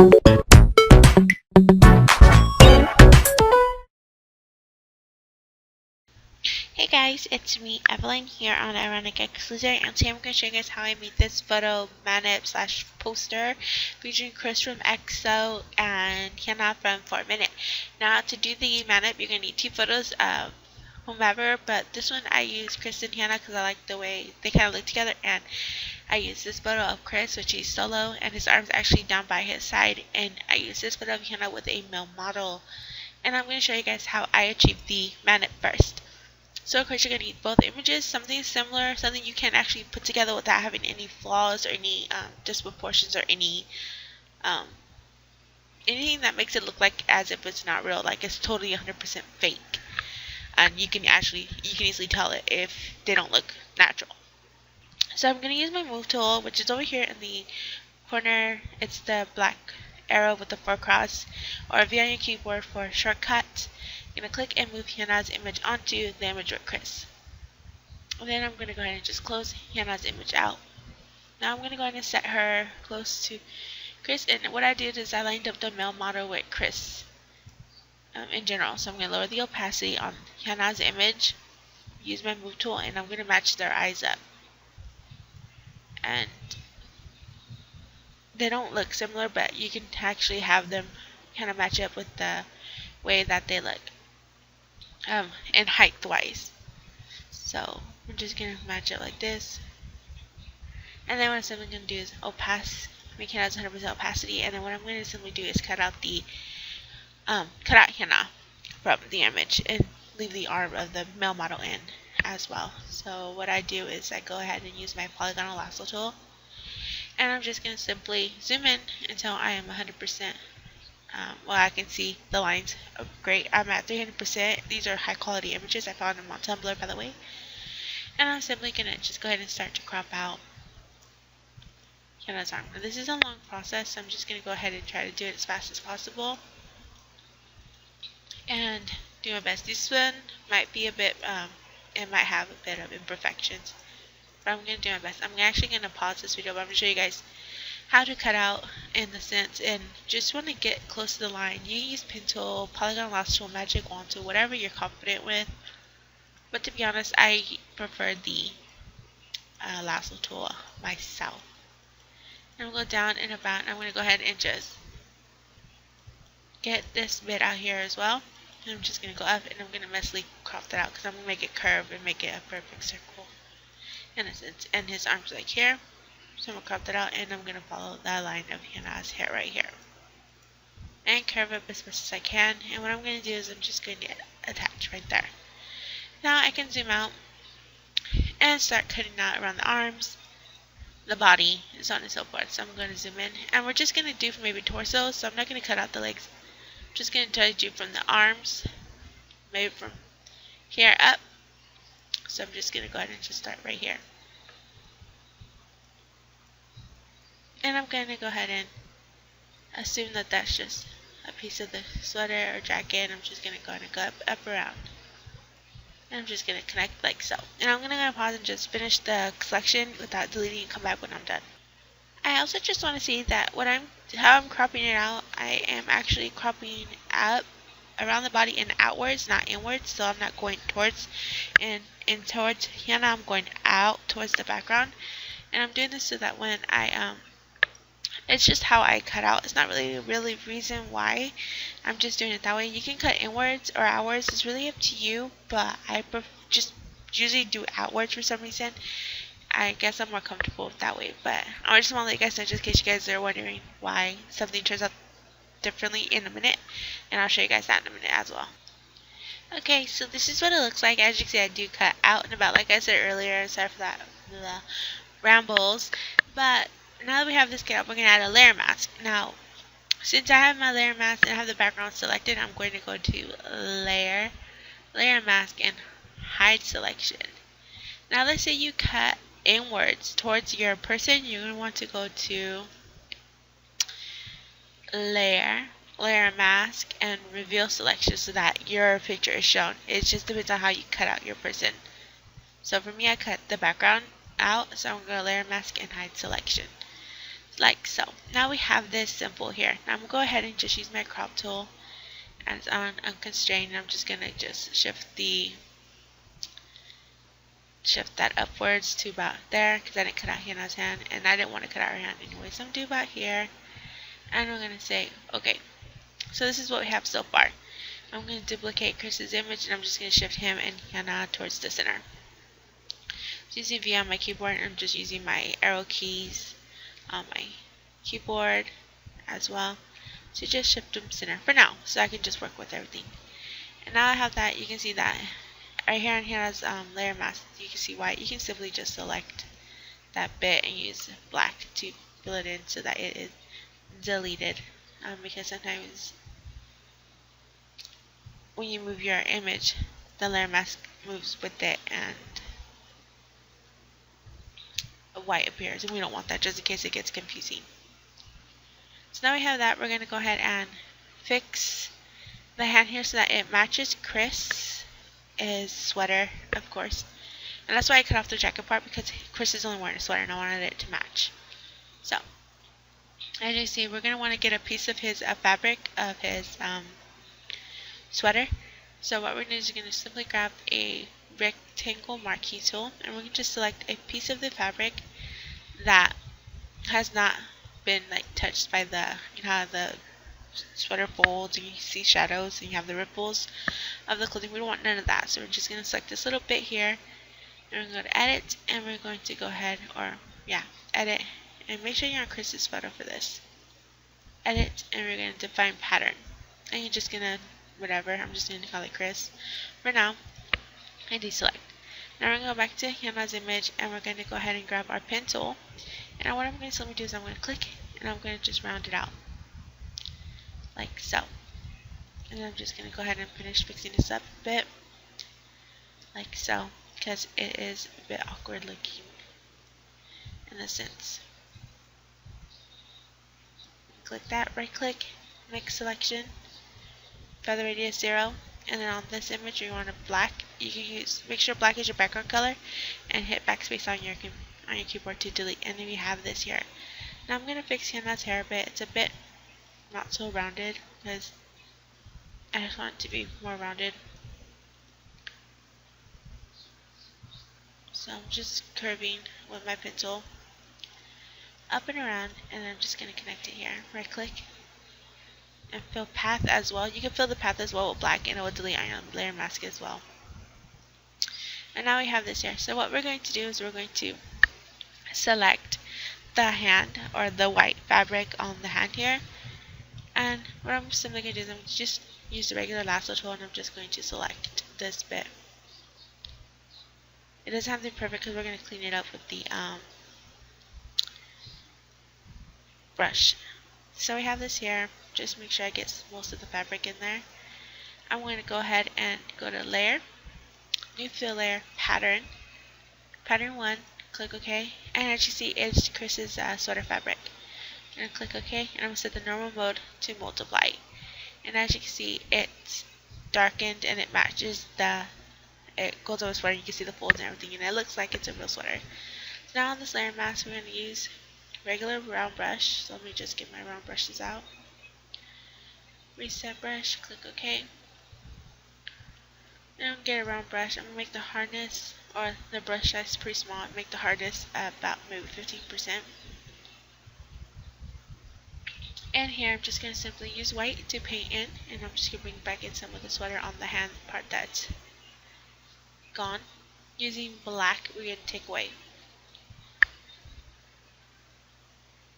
Hey guys, it's me, Evelyn, here on Ironic Exclusive, and today I'm going to show you guys how I made this photo manip slash poster featuring Chris from EXO and Hyun-a from 4 Minute. Now, to do the manip, you're going to need two photos of whomever, but this one I use Chris and Hyun-a because I like the way they kind of look together, and I use this photo of Chris, which he's solo, and his arm's actually down by his side, and I use this photo of Hyun-a with a male model. And I'm going to show you guys how I achieved the manip first. So of course you're going to need both images, something similar, something you can actually put together without having any flaws or any disproportions or any anything that makes it look like as if it's not real, like it's totally 100% fake. And you can easily tell it if they don't look natural. So I'm going to use my move tool, which is over here in the corner. It's the black arrow with the 4 cross, or V on your keyboard for shortcut. I'm going to click and move Hyun-a's image onto the image with Chris. And then I'm going to go ahead and just close Hyun-a's image out. Now I'm going to go ahead and set her close to Chris, and what I did is I lined up the male model with Chris in general. So I'm going to lower the opacity on Hyun-a's image, use my move tool, and I'm going to match their eyes up. And they don't look similar, but you can actually have them kind of match up with the way that they look. And height wise. So I'm just gonna match it like this, and then what I'm simply gonna do is make it as 100% opacity, and then what I'm gonna simply do is cut out Hyun-a from the image and leave the arm of the male model in as well. So what I do is I go ahead and use my polygonal lasso tool, and I'm just gonna simply zoom in until I am 100%. Well, I can see the lines. Oh, great. I'm at 300%. These are high quality images. I found them on Tumblr, by the way. And I'm simply going to just go ahead and start to crop out Hyun-a's arm. Now, this is a long process, so I'm just going to go ahead and try to do it as fast as possible and do my best. This one might be a bit, it might have a bit of imperfections, but I'm going to do my best. I'm actually going to pause this video, but I'm going to show you guys how to cut out in the sense, and just want to get close to the line. You use pen tool, polygon lasso tool, magic wand tool, whatever you're confident with. But to be honest, I prefer the lasso tool myself. And I'm going to go down and about, and I'm going to go ahead and just get this bit out here as well. And I'm just going to go up, and I'm going to messily crop that out because I'm going to make it curve and make it a perfect circle in a sense. And his arms like here. So I'm going to crop that out, and I'm going to follow that line of Hyun-a's hair right here. And curve up as much as I can. And what I'm going to do is I'm just going to attach right there. Now I can zoom out and start cutting out around the arms, the body, and so on and so forth. So I'm going to zoom in. And we're just going to do from maybe torso. So I'm not going to cut out the legs. I'm just going to try to do from the arms, maybe from here up. So I'm just going to go ahead and just start right here. And I'm going to go ahead and assume that that's just a piece of the sweater or jacket. I'm just going to go ahead and go up around. And I'm just going to connect like so. And I'm going to pause and just finish the selection without deleting and come back when I'm done. I also just want to see that how I'm cropping it out, I am actually cropping up around the body and outwards, not inwards. So I'm not going towards towards Hyun-a, I'm going out towards the background. And I'm doing this so that when it's just how I cut out. It's not really reason why. I'm just doing it that way. You can cut inwards or outwards. It's really up to you, but I just usually do outwards for some reason. I guess I'm more comfortable with that way. But I just want to let you guys know, just in case you guys are wondering why something turns out differently in a minute. And I'll show you guys that in a minute as well. Okay, so this is what it looks like. As you can see, I do cut out and about, like I said earlier. Sorry for that rambles. But now that we have this cut up, we're going to add a layer mask. Now, since I have my layer mask and I have the background selected, I'm going to go to layer mask, and hide selection. Now let's say you cut inwards towards your person, you're going to want to go to layer mask, and reveal selection so that your picture is shown. It just depends on how you cut out your person. So for me, I cut the background out, so I'm going to layer mask and hide selection. like so. Now we have this symbol here. Now I'm going to go ahead and just use my crop tool, and it's on unconstrained. I'm just going to just shift that upwards to about there, because I didn't cut out Hyun-a's hand, and I didn't want to cut out her hand anyway. So I'm going to do about here, and we're going to say, okay, so this is what we have so far. I'm going to duplicate Chris's image, and I'm just going to shift him and Hyun-a towards the center. Using V on my keyboard, I'm just using my arrow keys on my keyboard as well to just shift them center for now, so I can just work with everything. And now I have that. You can see that right here on Hyun-a's layer mask, you can see white. You can simply just select that bit and use black to fill it in so that it is deleted, because sometimes when you move your image, the layer mask moves with it and a white appears, and we don't want that, just in case it gets confusing. So now we have that. We're going to go ahead and fix the hand here so that it matches Chris's sweater, of course. And that's why I cut off the jacket part, because Chris is only wearing a sweater and I wanted it to match. So as you see, we're going to want to get a piece of his fabric of his sweater. So what we're going to do is we're going to simply grab a rectangle marquee tool, and we're going to just select a piece of the fabric that has not been like touched by the, you know how the sweater folds and you see shadows and you have the ripples of the clothing. We don't want none of that, so we're just going to select this little bit here, and we're going to edit, and we're going to go ahead, edit, and make sure you're on Chris's photo for this. Edit, and we're going to define pattern, and you're just going to whatever, I'm just going to call it Chris for now, and deselect. Now we're going to go back to Hyun-a's image, and we're going to go ahead and grab our pen tool, and what I'm going to do is I'm going to click, and I'm going to just round it out like so. And then I'm just going to go ahead and finish fixing this up a bit like so, because it is a bit awkward looking in a sense. Click that, right click, make selection, feather radius 0, and then on this image you want a black. You can make sure black is your background color, and hit backspace on your keyboard to delete. And then we have this here. Now I'm going to fix Hyun-a's hair a bit. It's a bit not so rounded, because I just want it to be more rounded. So I'm just curving with my pencil up and around, and I'm just going to connect it here. Right click and fill path as well. You can fill the path as well with black, and it will delete on your layer mask as well. And now we have this here. So what we're going to do is we're going to select the hand, or the white fabric on the hand here. And what I'm simply going to do is I'm just use the regular lasso tool, and I'm just going to select this bit. It doesn't have to be perfect because we're going to clean it up with the brush. So we have this here. Just make sure I get most of the fabric in there. I'm going to go ahead and go to Layer, New Fill Layer, Pattern, Pattern 1, click OK, and as you see, it's Chris's sweater fabric. I'm going to click OK, and I'm going to set the normal mode to multiply. And as you can see, it's darkened and it matches it goes over the sweater. You can see the folds and everything, and it looks like it's a real sweater. So now on this layer mask, we're going to use regular round brush. So let me just get my round brushes out. Reset brush, click OK. Now I'm going to get a round brush. I'm going to make the hardness, or the brush size, pretty small, and make the hardness about maybe 15%. And here I'm just going to simply use white to paint in, and I'm just going to bring back in some of the sweater on the hand part that's gone. Using black, we're going to take away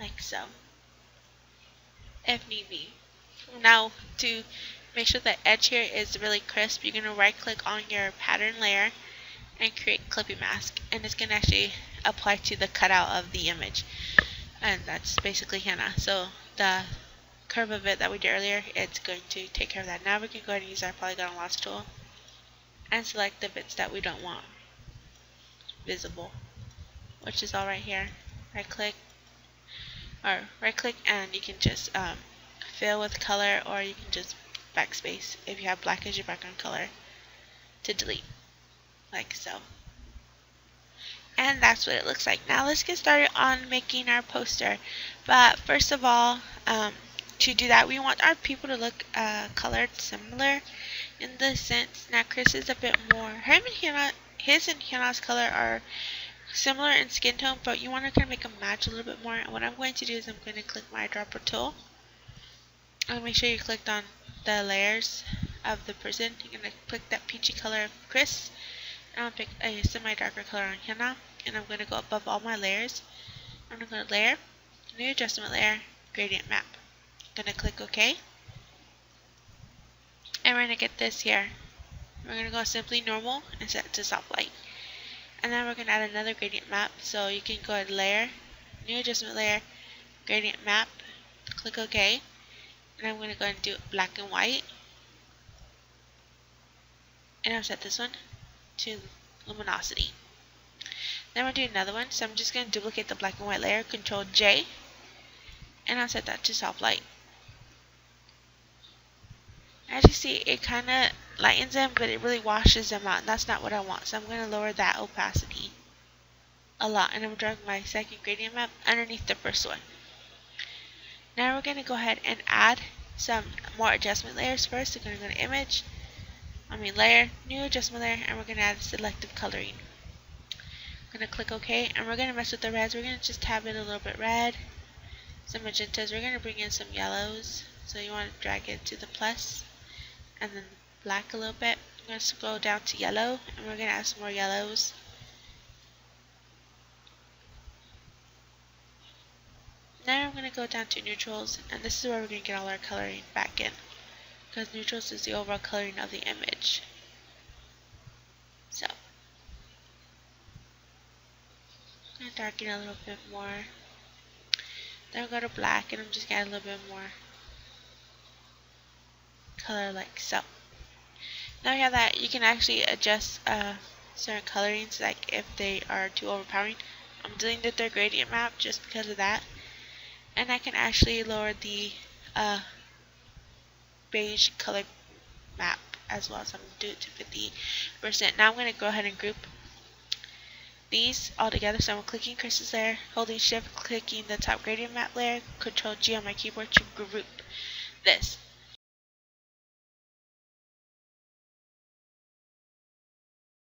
like so, if need be. Now to make sure the edge here is really crisp, you're going to right click on your pattern layer and create clipping mask, and it's going to actually apply to the cutout of the image, and that's basically Hyun-a. So the curve of it that we did earlier, it's going to take care of that. Now we can go ahead and use our polygon lasso tool and select the bits that we don't want visible, which is all right here. Right click and you can just fill with color, or you can just backspace if you have black as your background color to delete, like so. And that's what it looks like. Now let's get started on making our poster. But first of all, to do that, we want our people to look colored similar in the sense. Now Chris is a bit more, his and Hyun-a's color are similar in skin tone, but you want to kind of make them match a little bit more. And what I'm going to do is I'm going to click my eyedropper tool. And make sure you clicked on the layers of the person. You're going to click that peachy color of Chris. And I'll pick a semi-darker color on Hyun-a. And I'm going to go above all my layers. I'm going to go to Layer, New Adjustment Layer, Gradient Map. I'm going to click OK. And we're going to get this here. We're going to go Simply Normal and set it to Soft Light. And then we're going to add another gradient map. So you can go to Layer, New Adjustment Layer, Gradient Map, click OK. And I'm going to go and do black and white. And I'll set this one to luminosity. Then we'll do another one. So I'm just going to duplicate the black and white layer, Control J. And I'll set that to soft light. As you see, it kind of lightens them, but it really washes them out. And that's not what I want. So I'm going to lower that opacity a lot. And I'm drawing my second gradient map underneath the first one. Now we're going to go ahead and add some more adjustment layers first. So we're going to go to Layer, New Adjustment Layer, and we're going to add selective coloring. I'm going to click OK, and we're going to mess with the reds. We're going to just have it a little bit red, some magentas. We're going to bring in some yellows. So you want to drag it to the plus, and then black a little bit. I'm going to scroll down to yellow, and we're going to add some more yellows. Now I'm going to go down to neutrals, and this is where we're going to get all our coloring back in, because neutrals is the overall coloring of the image. So I'm going to darken a little bit more. Then I'll go to black, and I'm just going to add a little bit more color like so. Now we have that, you can actually adjust certain colorings, like if they are too overpowering. I'm deleting the third gradient map just because of that. And I can actually lower the beige color map as well, so I'm going to do it to 50%. Now I'm going to go ahead and group these all together. So I'm clicking Chris's layer, holding shift, clicking the top gradient map layer, Control G on my keyboard to group this.